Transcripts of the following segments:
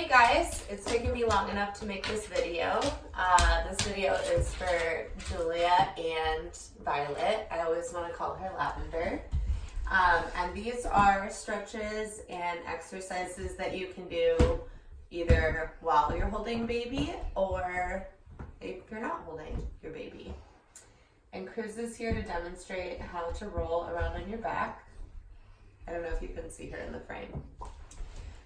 Hey guys, it's taken me long enough to make this video. This video is for Julia and Violet. I always want to call her Lavender. And these are stretches and exercises that you can do either while you're holding baby or if you're not holding your baby. And Cruz is here to demonstrate how to roll around on your back. I don't know if you can see her in the frame.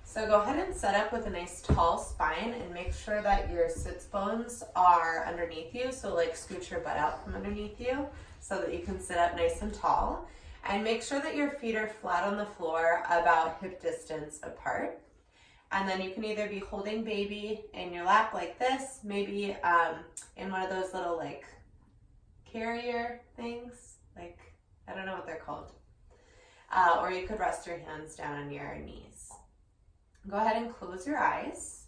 So go ahead and set up with a nice tall spine and make sure that your sits bones are underneath you. So like scoot your butt out from underneath you so that you can sit up nice and tall. And make sure that your feet are flat on the floor about hip distance apart. And then you can either be holding baby in your lap like this, maybe in one of those little like carrier things, like I don't know what they're called. Or you could rest your hands down on your knees. Go ahead and close your eyes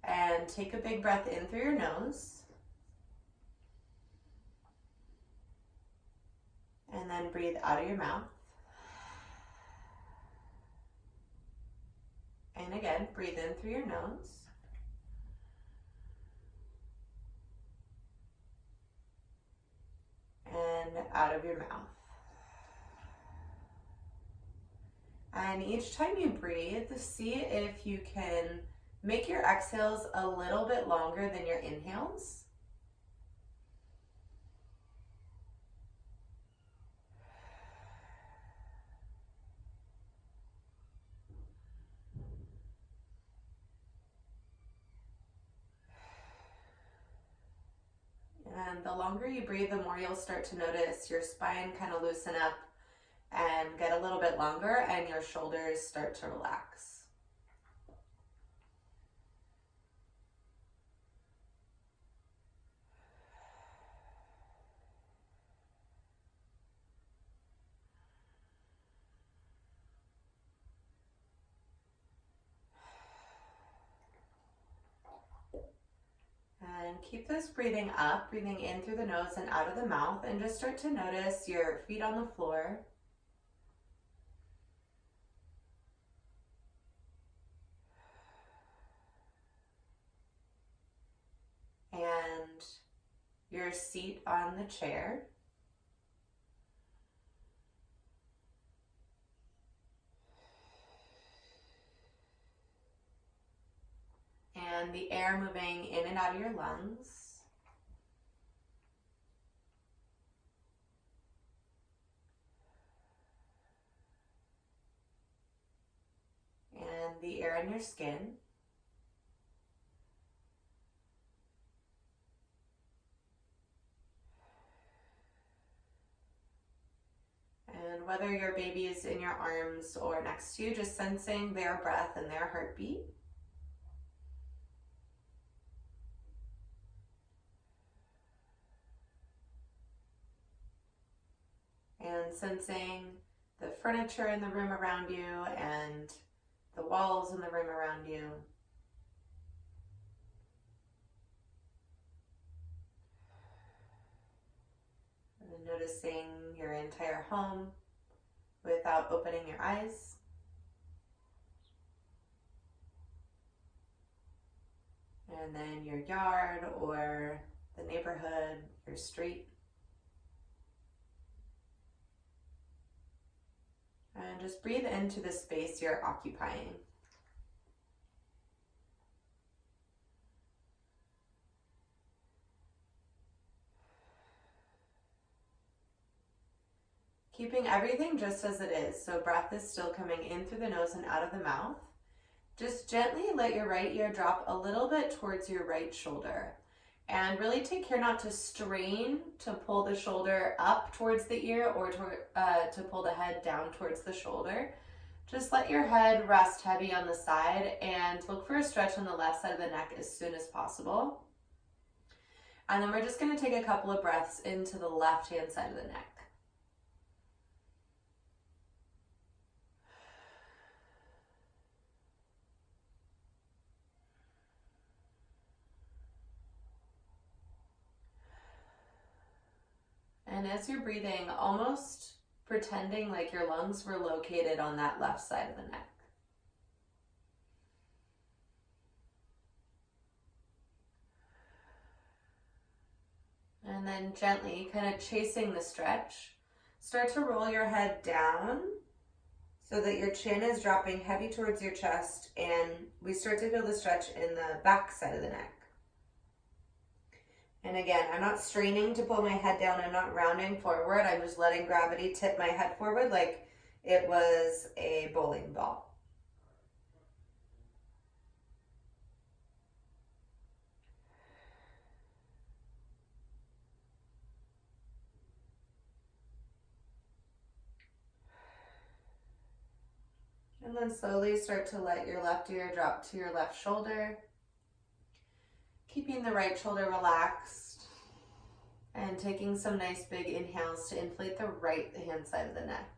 and take a big breath in through your nose. And then breathe out of your mouth. And again, breathe in through your nose. And out of your mouth. And each time you breathe, see if you can make your exhales a little bit longer than your inhales. And the longer you breathe, the more you'll start to notice your spine kind of loosen up and get a little bit longer and your shoulders start to relax. And keep this breathing up, breathing in through the nose and out of the mouth, and just start to notice your feet on the floor. And your seat on the chair. And the air moving in and out of your lungs. And the air in your skin. And whether your baby is in your arms or next to you, just sensing their breath and their heartbeat. And sensing the furniture in the room around you and the walls in the room around you. And noticing your entire home without opening your eyes. And then your yard or the neighborhood, your street. And just breathe into the space you're occupying. Keeping everything just as it is, so breath is still coming in through the nose and out of the mouth. Just gently let your right ear drop a little bit towards your right shoulder. And really take care not to strain to pull the shoulder up towards the ear or to pull the head down towards the shoulder. Just let your head rest heavy on the side and look for a stretch on the left side of the neck as soon as possible. And then we're just going to take a couple of breaths into the left-hand side of the neck. And as you're breathing, almost pretending like your lungs were located on that left side of the neck. And then gently, kind of chasing the stretch, start to roll your head down so that your chin is dropping heavy towards your chest, and we start to feel the stretch in the back side of the neck. And again, I'm not straining to pull my head down. I'm not rounding forward. I'm just letting gravity tip my head forward like it was a bowling ball. And then slowly start to let your left ear drop to your left shoulder, keeping the right shoulder relaxed and taking some nice big inhales to inflate the right hand side of the neck.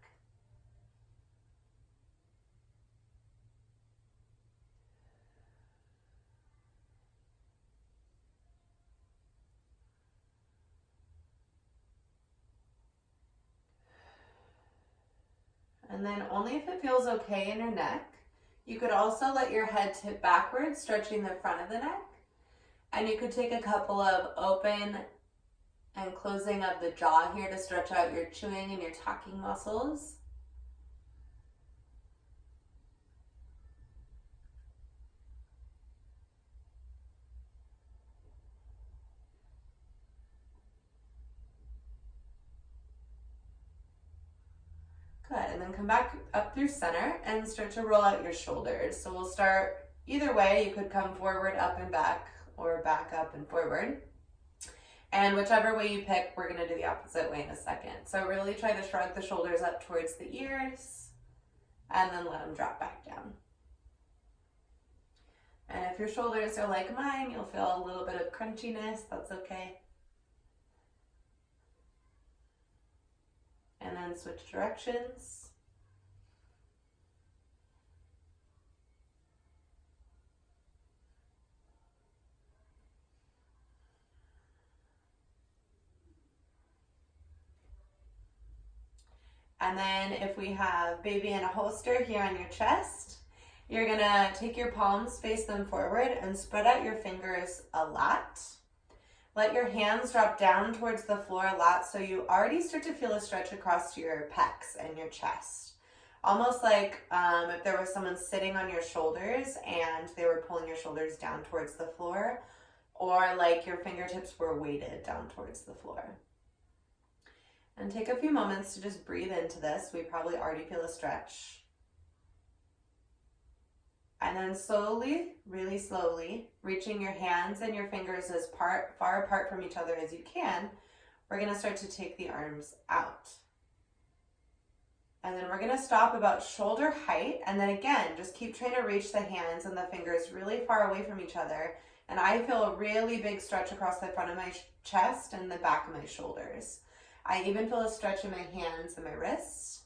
And then only if it feels okay in your neck. You could also let your head tip backwards, stretching the front of the neck. And you could take a couple of open and closing of the jaw here to stretch out your chewing and your talking muscles. Good, and then come back up through center and start to roll out your shoulders. So we'll start either way. You could come forward, up and back, or back up and forward. And whichever way you pick, we're gonna do the opposite way in a second. So really try to shrug the shoulders up towards the ears and then let them drop back down. And if your shoulders are like mine, you'll feel a little bit of crunchiness, that's okay. And then switch directions. And then if we have baby in a holster here on your chest, you're gonna take your palms, face them forward, and spread out your fingers a lot. Let your hands drop down towards the floor a lot, so you already start to feel a stretch across your pecs and your chest. Almost like if there was someone sitting on your shoulders and they were pulling your shoulders down towards the floor, or like your fingertips were weighted down towards the floor. And take a few moments to just breathe into this. We probably already feel a stretch. And then slowly, really slowly, reaching your hands and your fingers as far apart from each other as you can, we're gonna start to take the arms out. And then we're gonna stop about shoulder height. And then again, just keep trying to reach the hands and the fingers really far away from each other. And I feel a really big stretch across the front of my chest and the back of my shoulders. I even feel a stretch in my hands and my wrists.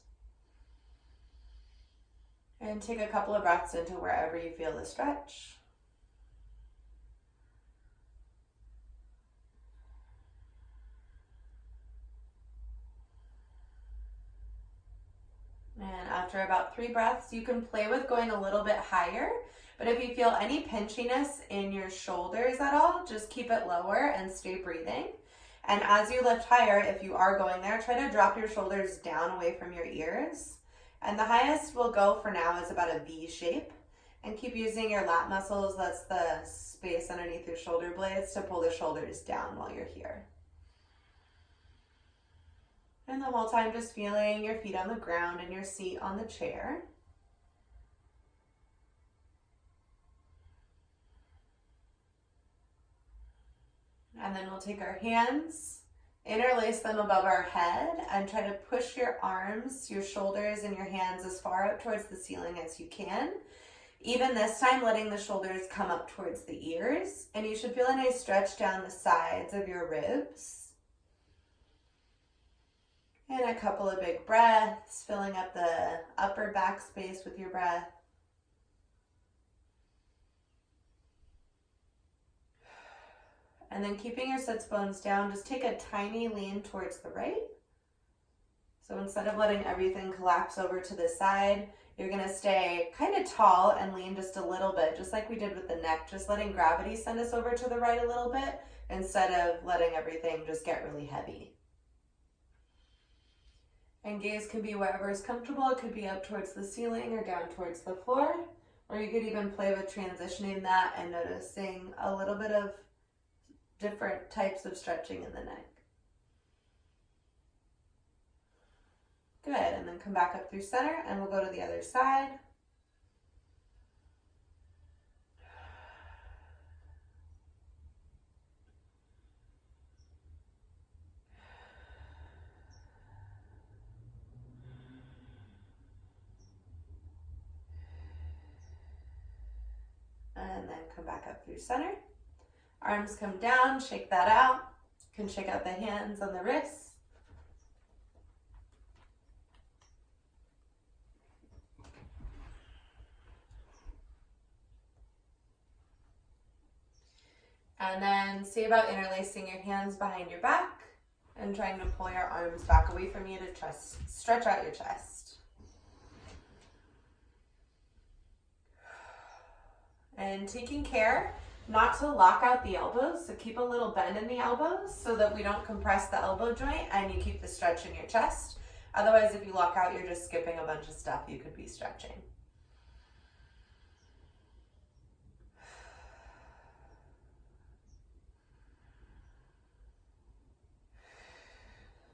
And take a couple of breaths into wherever you feel the stretch. And after about 3 breaths, you can play with going a little bit higher. But if you feel any pinchiness in your shoulders at all, just keep it lower and stay breathing. And as you lift higher, if you are going there, try to drop your shoulders down away from your ears. And the highest we'll go for now is about a V shape. And keep using your lat muscles, that's the space underneath your shoulder blades, to pull the shoulders down while you're here. And the whole time just feeling your feet on the ground and your seat on the chair. And then we'll take our hands, interlace them above our head, and try to push your arms, your shoulders, and your hands as far up towards the ceiling as you can. Even this time, letting the shoulders come up towards the ears. And you should feel a nice stretch down the sides of your ribs. And a couple of big breaths, filling up the upper back space with your breath. And then keeping your sits bones down, just take a tiny lean towards the right. So instead of letting everything collapse over to the side, you're gonna stay kind of tall and lean just a little bit, just like we did with the neck, just letting gravity send us over to the right a little bit, instead of letting everything just get really heavy. And gaze can be wherever is comfortable. It could be up towards the ceiling or down towards the floor. Or you could even play with transitioning that and noticing a little bit of different types of stretching in the neck. Good, and then come back up through center and we'll go to the other side. And then come back up through center. Arms come down, shake that out. You can shake out the hands and the wrists. And then see about interlacing your hands behind your back and trying to pull your arms back away from you to stretch out your chest. And taking care not to lock out the elbows, so keep a little bend in the elbows so that we don't compress the elbow joint and you keep the stretch in your chest. Otherwise, if you lock out, you're just skipping a bunch of stuff you could be stretching.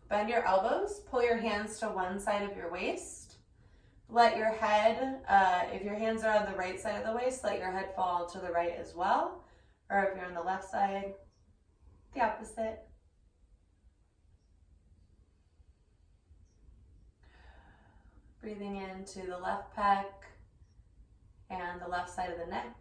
Bend your elbows, pull your hands to one side of your waist. Let your head, if your hands are on the right side of the waist, let your head fall to the right as well. Or if you're on the left side, the opposite. Breathing into the left pec and the left side of the neck.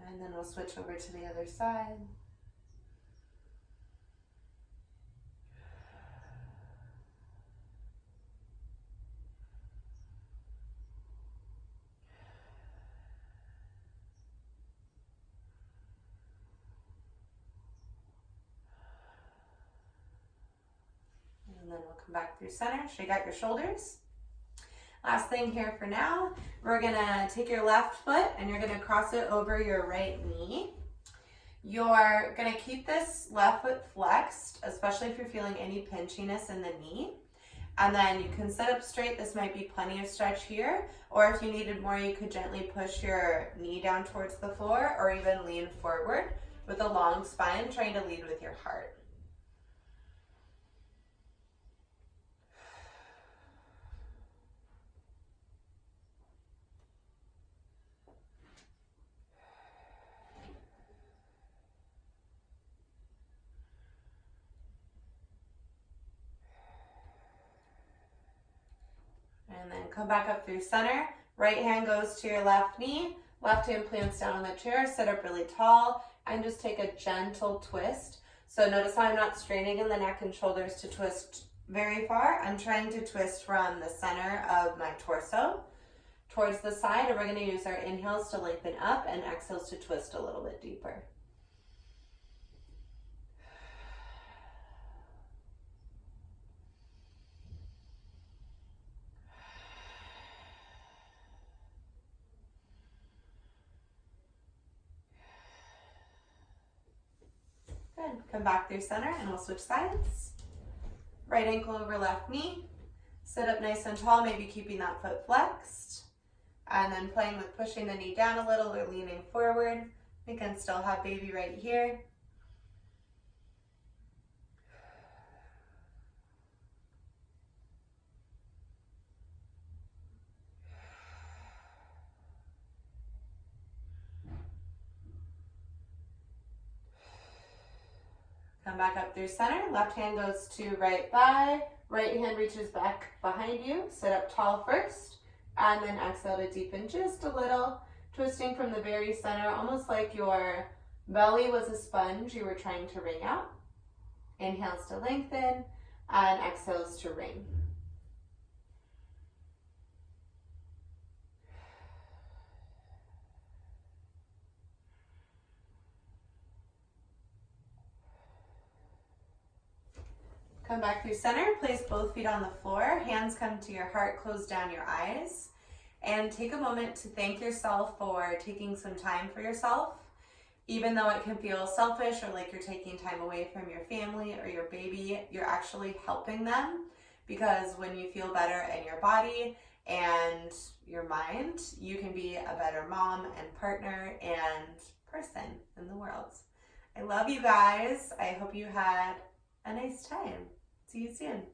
And then we'll switch over to the other side. And then we'll come back through center, shake out your shoulders. Last thing here for now, we're gonna take your left foot and you're gonna cross it over your right knee. You're gonna keep this left foot flexed, especially if you're feeling any pinchiness in the knee. And then you can sit up straight. This might be plenty of stretch here. Or if you needed more, you could gently push your knee down towards the floor or even lean forward with a long spine, trying to lead with your heart. And then come back up through center. Right hand goes to your left knee. Left hand plants down on the chair. Sit up really tall and just take a gentle twist. So notice how I'm not straining in the neck and shoulders to twist very far. I'm trying to twist from the center of my torso towards the side. And we're going to use our inhales to lengthen up and exhales to twist a little bit deeper. Good. Come back through center and we'll switch sides. Right ankle over left knee. Sit up nice and tall, maybe keeping that foot flexed. And then playing with pushing the knee down a little or leaning forward. We can still have baby right here. Come back up through center. Left hand goes to right thigh. Right hand reaches back behind you. Sit up tall first. And then exhale to deepen just a little. Twisting from the very center, almost like your belly was a sponge you were trying to wring out. Inhales to lengthen and exhales to wring. Come back through center, place both feet on the floor, hands come to your heart, close down your eyes, and take a moment to thank yourself for taking some time for yourself. Even though it can feel selfish or like you're taking time away from your family or your baby, you're actually helping them, because when you feel better in your body and your mind, you can be a better mom and partner and person in the world. I love you guys. I hope you had a nice time. See you soon.